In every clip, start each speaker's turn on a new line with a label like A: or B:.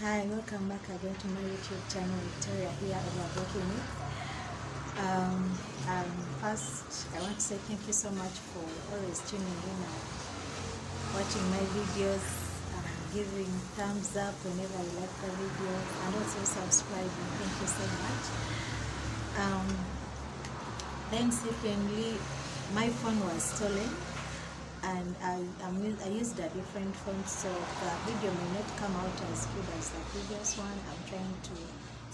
A: Hi, welcome back again to my YouTube channel. Victoria here of Abooki. First, I want to say thank you so much for always tuning in and watching my videos, giving thumbs up whenever you like the video, and also subscribing. Thank you so much. Then secondly, my phone was stolen and I used a different phone, so the video may not come out as good as the previous one. I'm trying to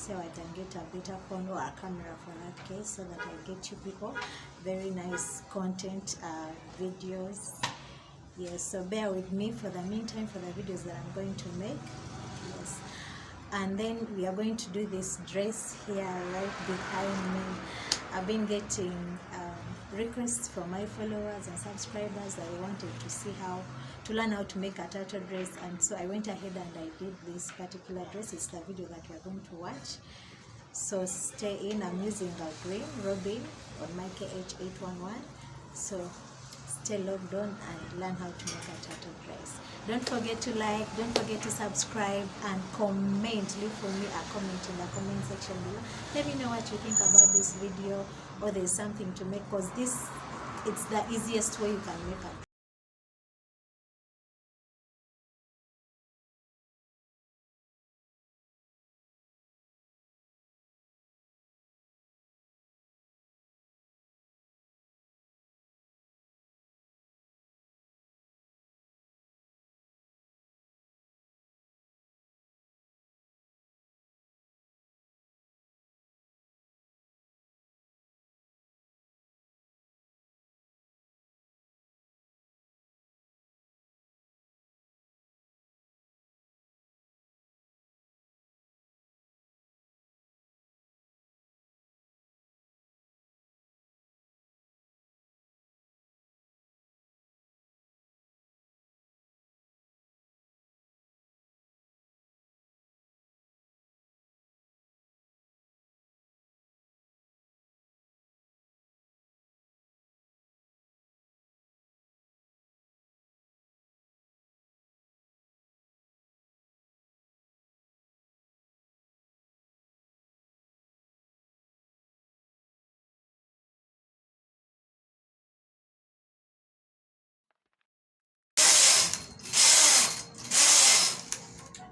A: see how I can get a better phone or a camera for that case, so that I get you people very nice content, videos. Yes, so bear with me for the meantime for the videos that I'm going to make. Yes, and then we are going to do this dress here right behind me. I've been getting requests from my followers and subscribers that they wanted to see how to learn how to make a turtle dress, and so I went ahead and I did this particular dress. It's the video that we are going to watch, so stay in. I'm using a green robin on my KH811, so stay logged on and learn how to make a turtle dress. Don't forget to like, don't forget to subscribe, and comment. Leave for me a comment in the comment section below. Let me know what you think about this video, or there's something to make, because it's the easiest way you can make a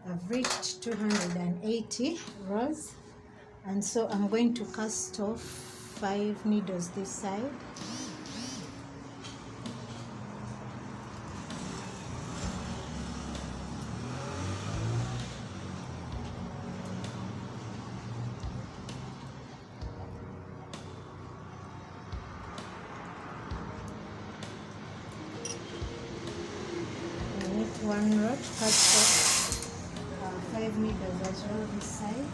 A: I've reached 280 rows, and so I'm going to cast off 5 needles this side. I need 1 row to cast off 5 needles as well this side.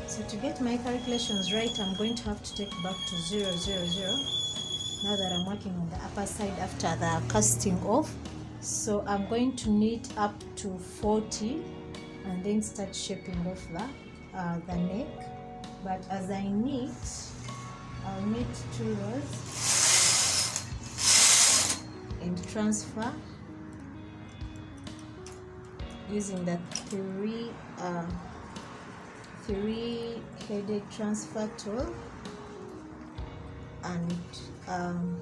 A: So to get my calculations right, I'm going to have to take back to 0, 0, 0. Now that I'm working on the upper side after the casting off, so I'm going to knit up to 40 and then start shaping off the neck. But as I knit, I'll knit 2 rows and transfer using the three-headed transfer tool, and I'm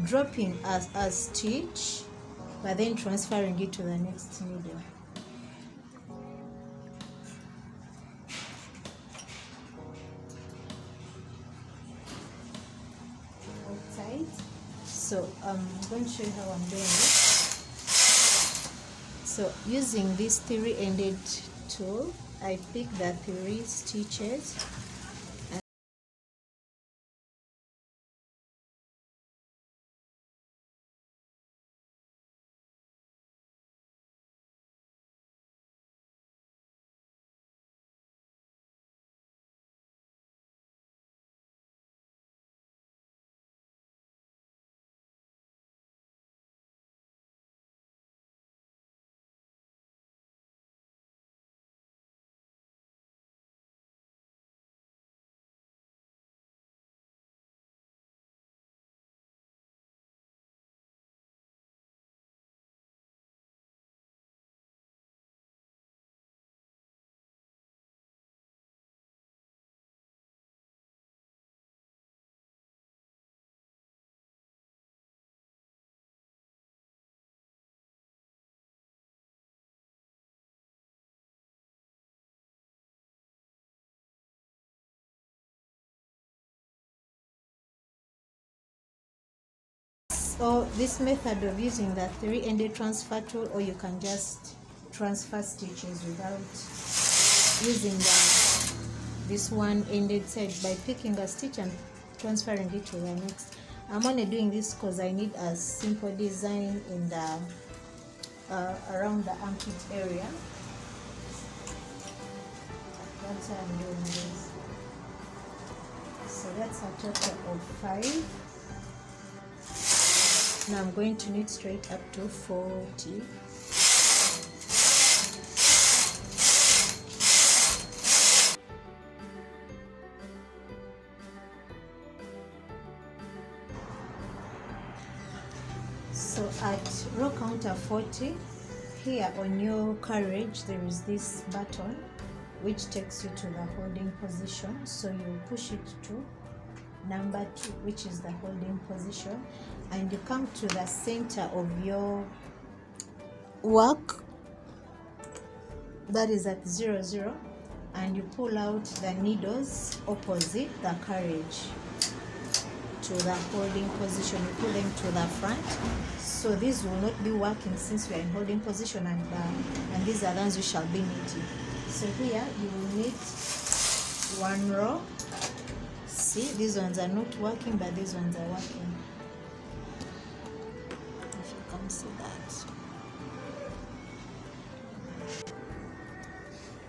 A: dropping a stitch, but then transferring it to the next needle. Outside. So I'm going to show you how I'm doing it. So using this three-ended tool, I pick the 3 stitches. So this method of using the 3-ended transfer tool, or you can just transfer stitches without using this one-ended side by picking a stitch and transferring it to the next. I'm only doing this because I need a simple design in the around the armpit area. That's how I'm doing this. So that's a total of 5. Now I'm going to knit straight up to 40. So at row counter 40, here on your carriage there is this button which takes you to the holding position. So you push it to number 2, which is the holding position, and you come to the center of your work, that is at 0, 0, and you pull out the needles opposite the carriage to the holding position. You pull them to the front. So these will not be working since we are in holding position, and these are the ones we shall be knitting. So here you will knit 1 row. See, these ones are not working, but these ones are working. If you can see that.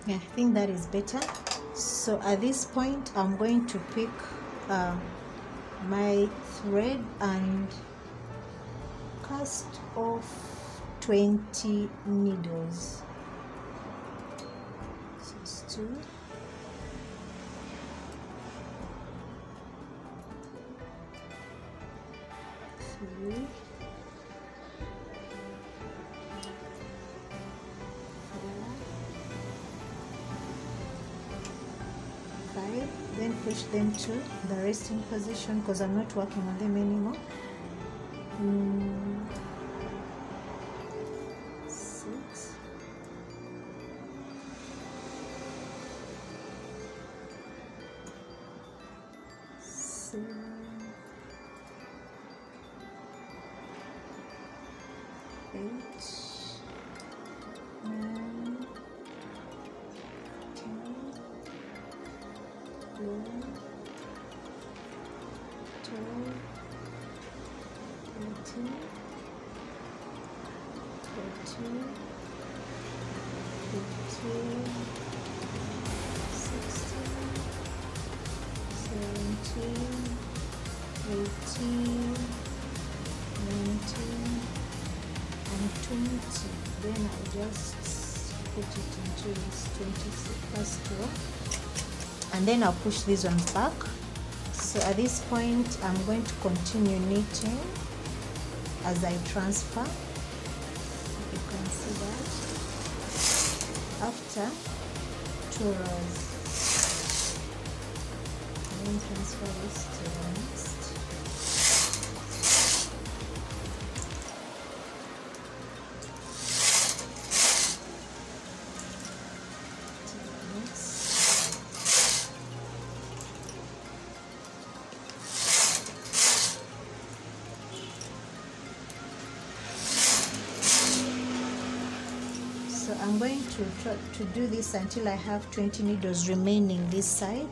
A: Yeah, I think that is better. So at this point, I'm going to pick my thread and cast off 20 needles. So it's 2. 3, 4, 5. Then push them to the resting position because I'm not working on them anymore. 6, 7, 8, 9, 10, 11, 12, 13, 14, 15, 16, 17, 18, 19, and 20. Then I just put it into this 21st row, and then I'll push these ones back. So at this point I'm going to continue knitting as I transfer. You can see that after 2 rows, and then transfer this to the next. I'm going to try to do this until I have 20 needles remaining this side.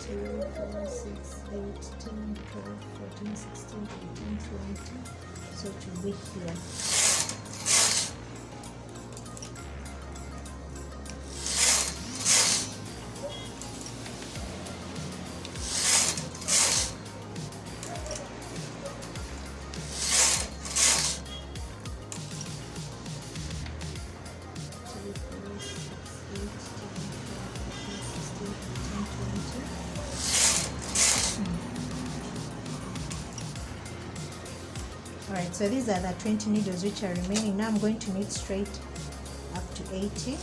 A: 2, 4, 6, 8, 10, 12, 14, 16, 18, 20. So to be here. Alright, so these are the 20 needles which are remaining. Now I'm going to knit straight up to 80.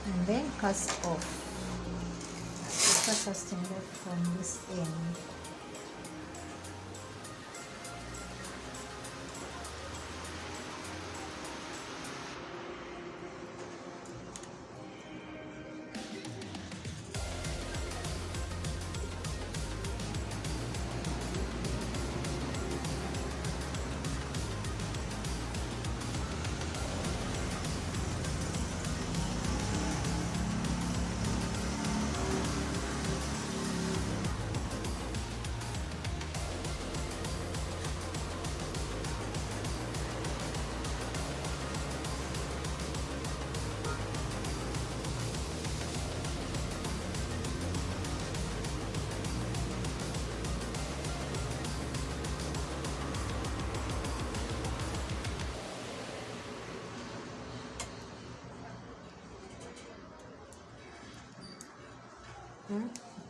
A: And then cast off. Start casting off from this end.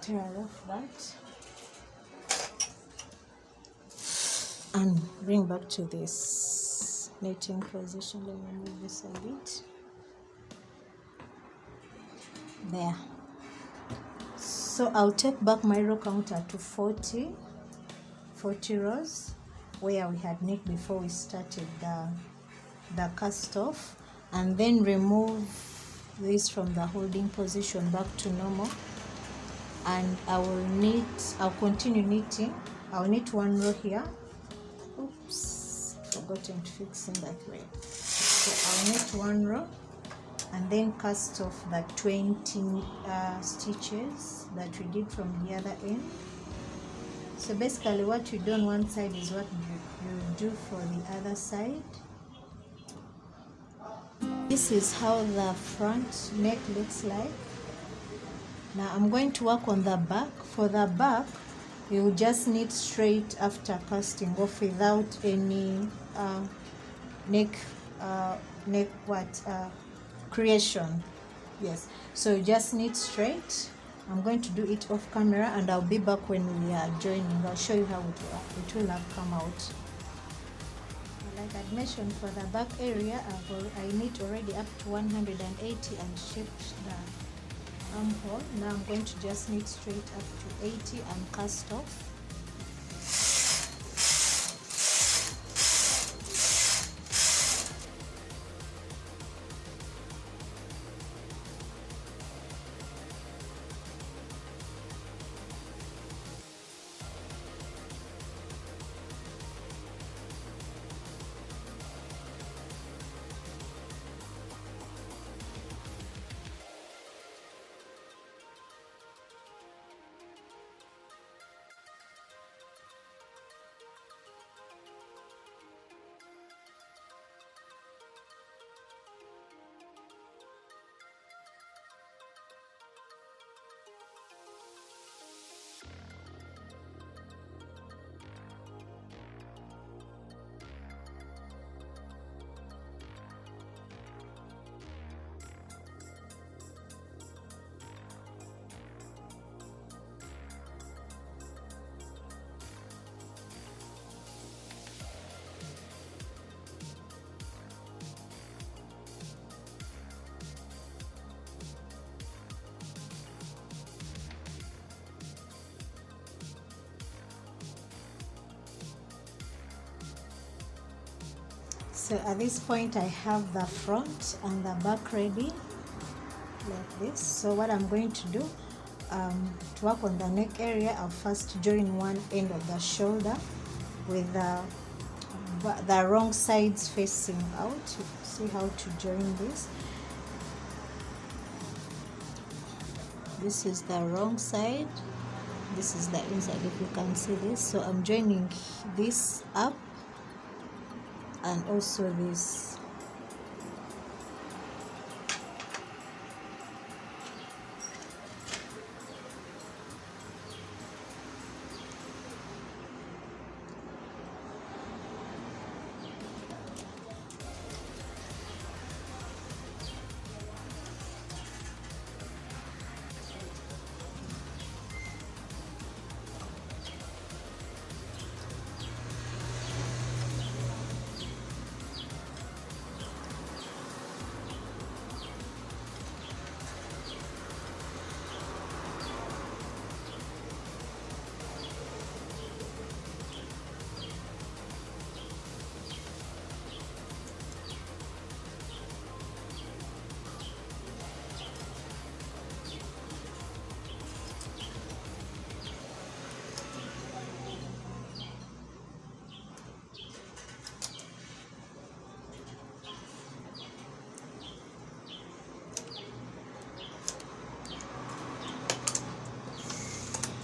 A: Tear off that and bring back to this knitting position. Let me move this a bit. There. So I'll take back my row counter to 40 rows where we had knit before we started the cast off, and then remove this from the holding position back to normal. And I'll continue knitting. I'll knit one row here. Oops, forgotten to fix in that way. So I'll knit one row and then cast off the 20 stitches that we did from the other end. So basically what you do on one side is what you do for the other side. This is how the front neck looks like. Now I'm going to work on the back. For the back, you will just knit straight after casting off without any creation. Yes, so just knit straight. I'm going to do it off camera and I'll be back when we are joining. I'll show you how it will have come out. Like I mentioned, for the back area, I knit already up to 180 and shaped the armhole. Now I'm going to just knit straight up to 80 and cast off. So at this point I have the front and the back ready like this. So what I'm going to do, to work on the neck area, I'll first join one end of the shoulder with the wrong sides facing out. See how to join this. This is the wrong side, this is the inside, if you can see this. So I'm joining this up and also this.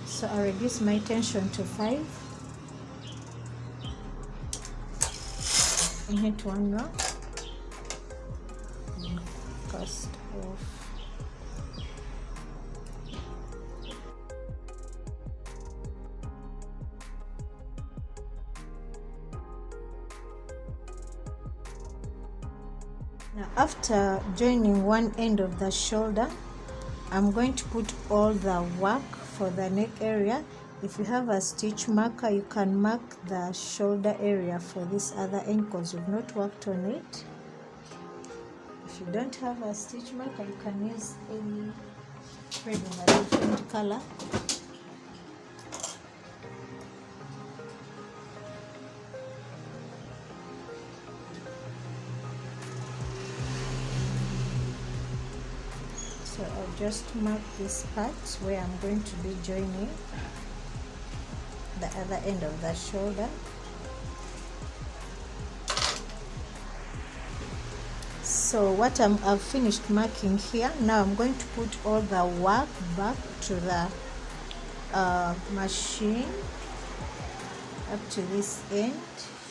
A: So I reduce my tension to 5 and hit one row and cast off. Now after joining one end of the shoulder, I'm going to put all the work for the neck area. If you have a stitch marker, you can mark the shoulder area for this other end because you've not worked on it. If you don't have a stitch marker, you can use any thread of a different color. So I'll just mark this part where I'm going to be joining the other end of the shoulder. So what I've finished marking here, now I'm going to put all the work back to the machine up to this end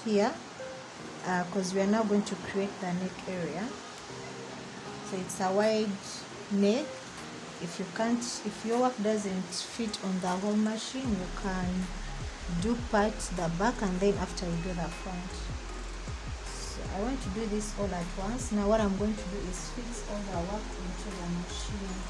A: here, because we are now going to create the neck area. So it's a wide neck. If your work doesn't fit on the whole machine, you can do part the back and then after you do the front. So I want to do this all at once. Now what I'm going to do is fix all the work into the machine.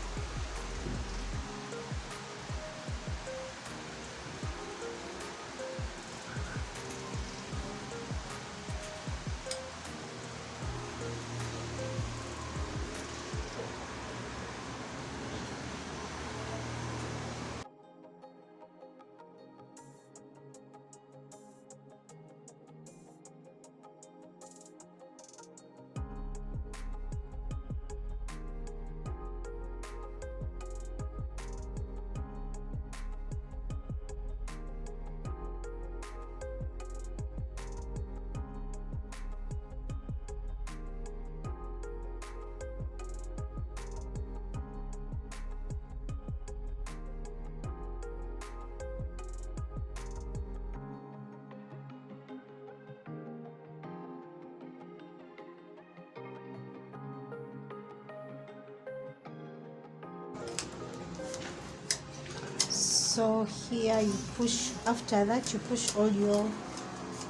A: So here you push, after that you push all your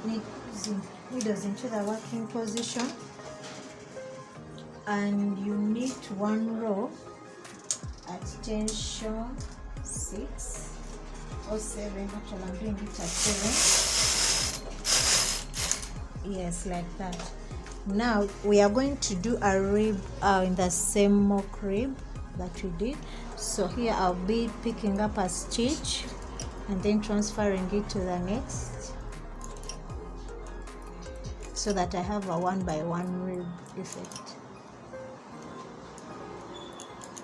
A: needles into the working position, and you knit one row at tension 6 or 7. Actually I'm doing it at 7. Yes, like that. Now we are going to do a rib in the same mock rib that we did. So here I'll be picking up a stitch and then transferring it to the next. so that I have a 1x1 rib effect.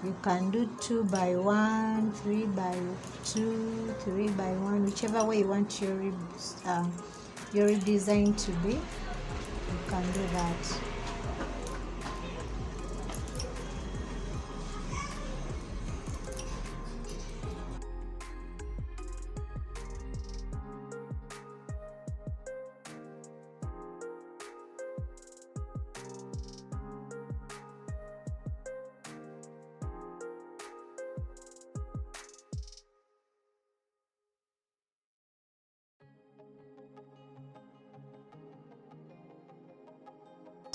A: You can do 2x1, 3x2, 3x1, whichever way you want your rib design to be. You can do that.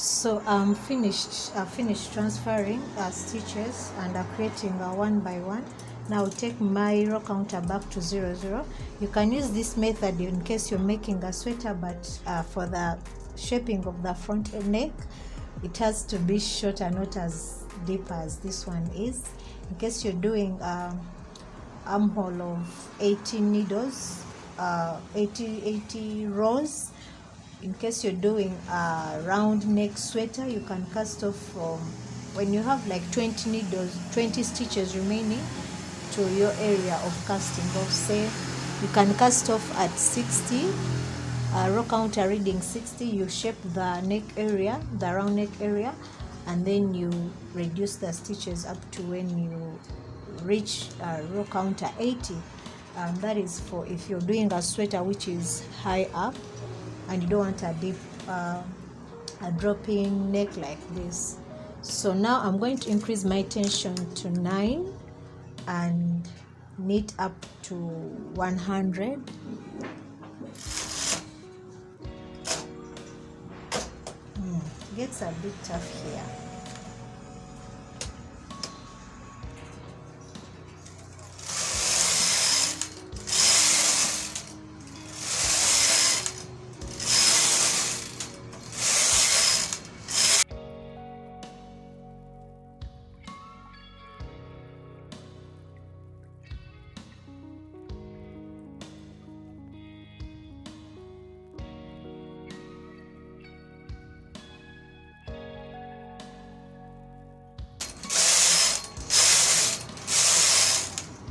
A: So I've finished transferring stitches and creating a 1x1. Now take my row counter back to 0, 0. You can use this method in case you're making a sweater, but for the shaping of the front neck, it has to be shorter, not as deep as this one is. In case you're doing armhole of 80 needles, 80 rows. In case you're doing a round neck sweater, you can cast off from when you have like 20 needles, 20 stitches remaining to your area of casting off. Say you can cast off at 60, row counter reading 60. You shape the neck area, the round neck area, and then you reduce the stitches up to when you reach row counter 80. That is for if you're doing a sweater which is high up and you don't want a deep a dropping neck like this. So now I'm going to increase my tension to 9 and knit up to 100. Gets a bit tough here.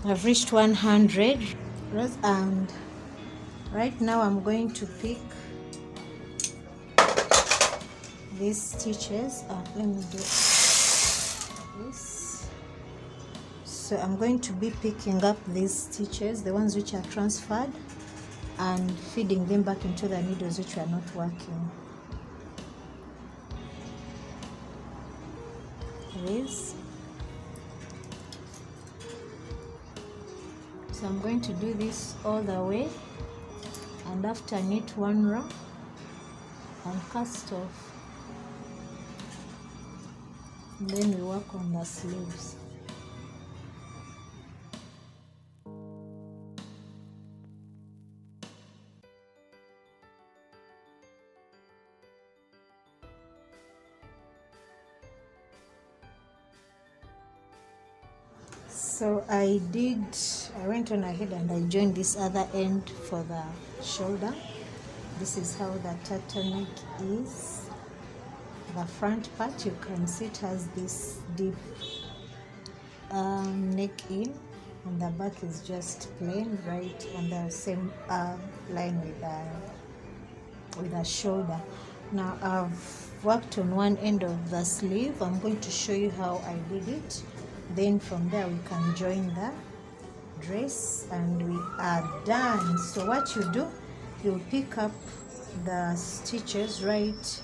A: I've reached 100 rows, and right now I'm going to pick these stitches. Let me do this. So I'm going to be picking up these stitches, the ones which are transferred, and feeding them back into the needles which are not working. This. So I'm going to do this all the way, and after knit one row and cast off, and then we work on the sleeves. So I went on ahead and I joined this other end for the shoulder. This is how the turtleneck is. The front part, you can see it has this deep neck in, and the back is just plain, right on the same line with the shoulder. Now I've worked on one end of the sleeve. I'm going to show you how I did it. Then from there we can join the dress and we are done. So what you do, you pick up the stitches right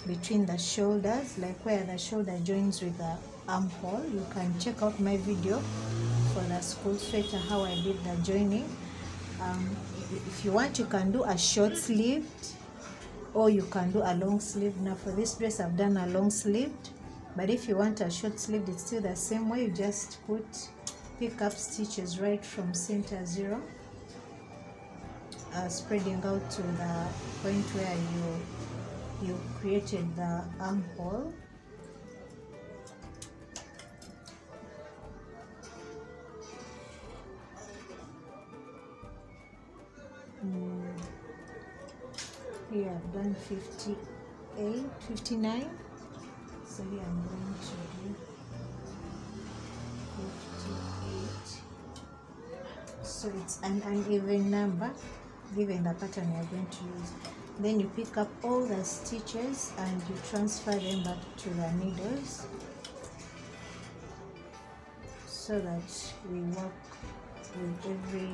A: between the shoulders, like where the shoulder joins with the armhole. You can check out my video for the school sweater how I did the joining. If you want, you can do a short sleeved or you can do a long sleeve. Now for this dress I've done a long sleeved, but if you want a short sleeved, it's still the same way. You just pick up stitches right from center 0, spreading out to the point where you created the armhole. Here I've done 50 59. So here I'm going to do 58. So it's an uneven number given the pattern you're going to use. Then you pick up all the stitches and you transfer them back to the needles so that we work with every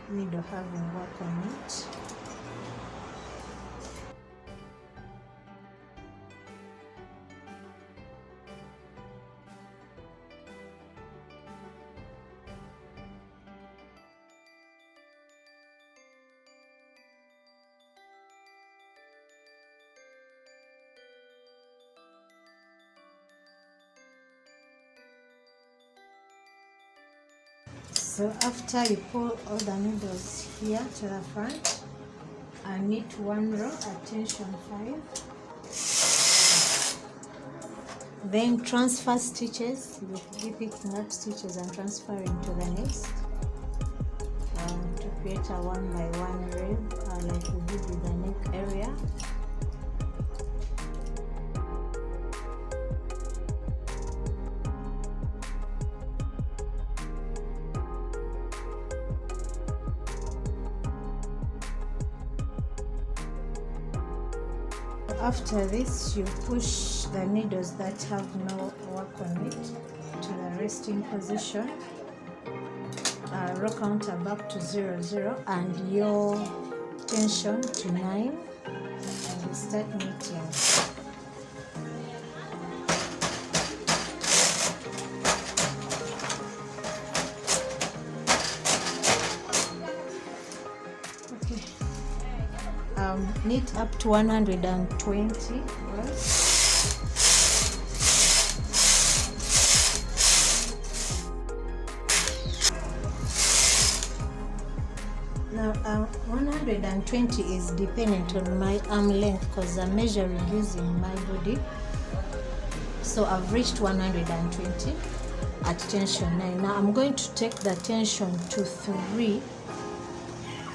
A: needle having work on it. So after you pull all the needles here to the front and knit one row at tension 5, then transfer stitches. You'll be picking up stitches and transferring to the next to create a 1 by 1 rib like we did with the neck area. After this, you push the needles that have no work on it to the resting position, row counter back to 0, 0 and your tension to 9, and you start knitting. Knit up to 120, right? Now 120 is dependent on my arm length because I'm measuring using my body. So I've reached 120 at tension 9. Now I'm going to take the tension to 3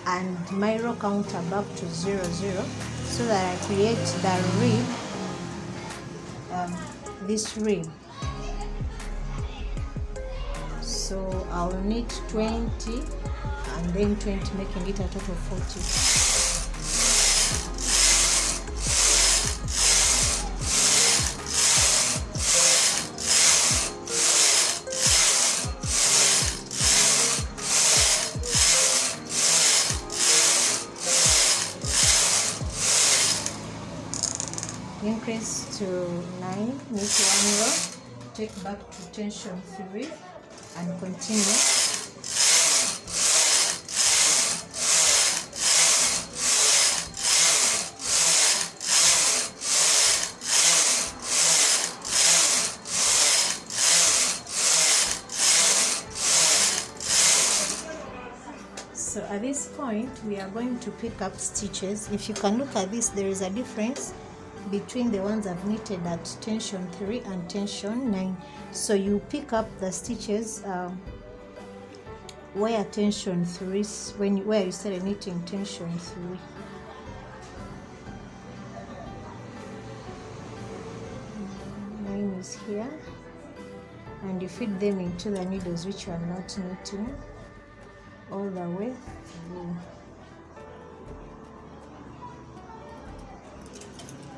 A: and my row counter back to 0, 0 so that I create the rib, this rib. So I'll knit 20 and then 20, making it a total of 40. Increase to 9, knit 1 row, take back to tension 3 and continue. So at this point we are going to pick up stitches. If you can look at this, there is a difference between the ones I've knitted at tension 3 and tension 9. So you pick up the stitches where tension 3 where you started knitting tension 3. Mine is here, and you feed them into the needles which you are not knitting all the way through.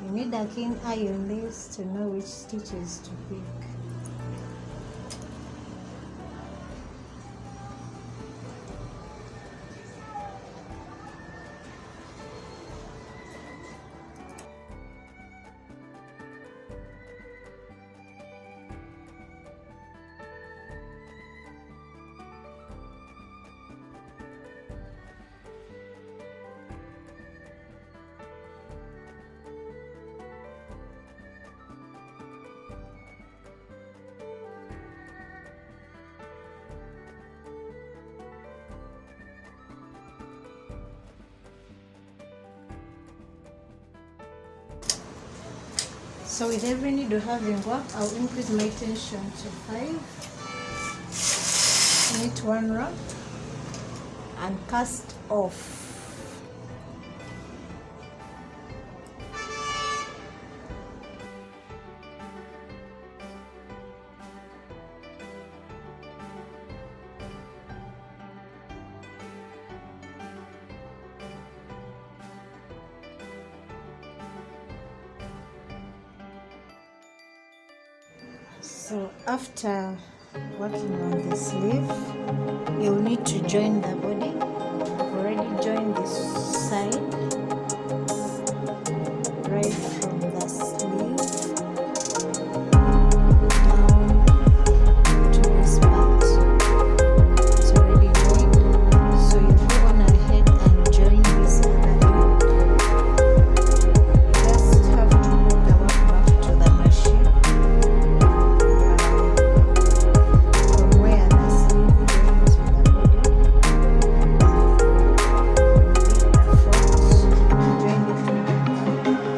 A: You need a keen eye on this to know which stitches to pick. So with every needle having work, I'll increase my tension to 5, knit 1 row and cast off. So after working on the sleeve, you'll need to join the body. I've already joined this side right from the sleeve down to this part. It's already joined. So you go on ahead and join this other end. You just have to put the work back to the machine. From where the sleeve joins with the body, the front, join it with the back, and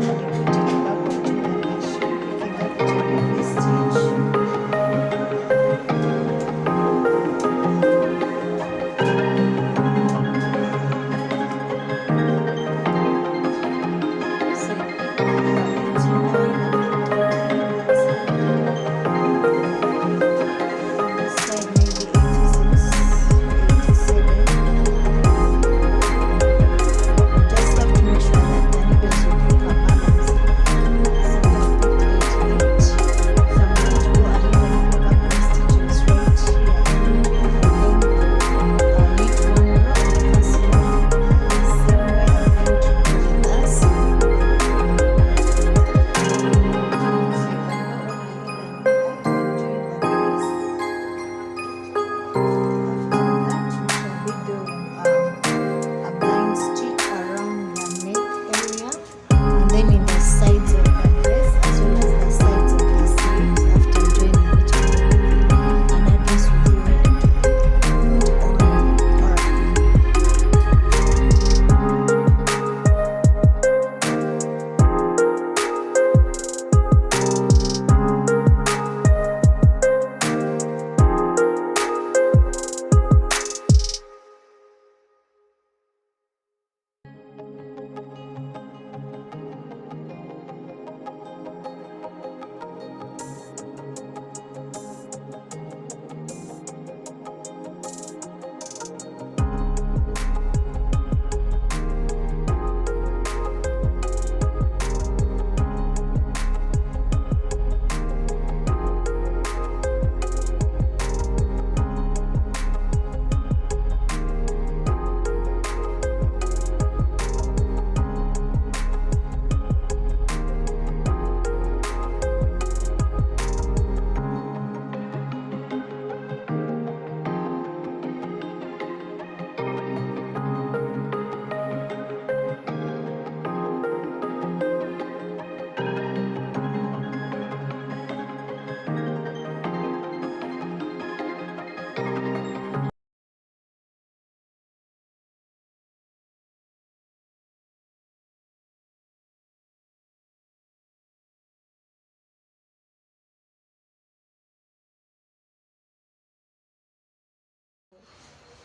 A: you put it back onto the machine, picking up to every stitch. So you pick up 89 and put it on the other side. This side maybe 86, 87. You just have to make sure that the needles you pick are balanced. So I've picked 88. So I'm going to go ahead and pick up the stitches right here. And then knit one row and cast it off. Same way I'm going to do with us. So you can go on ahead and do that and join the bodies. After that, we shall be doing a blind stitch around the neck area, and then in the sides of the dress as well as the sides of the sleeves. After joining each one, and our dress will be ready to be put on or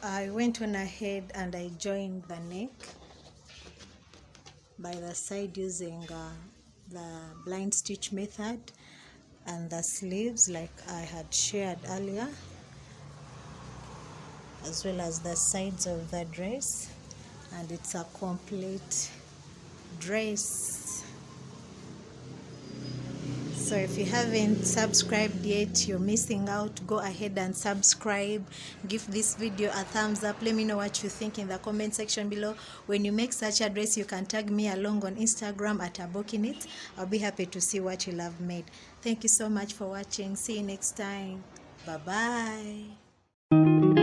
A: I went on ahead and I joined the neck by the side using the blind stitch method, and the sleeves like I had shared earlier, as well as the sides of the dress, and it's a complete dress. So if you haven't subscribed yet, you're missing out. Go ahead and subscribe. Give this video a thumbs up. Let me know what you think in the comment section below. When you make such a dress, you can tag me along on Instagram at Abooki. I'll be happy to see what you have made. Thank you so much for watching. See you next time. Bye bye.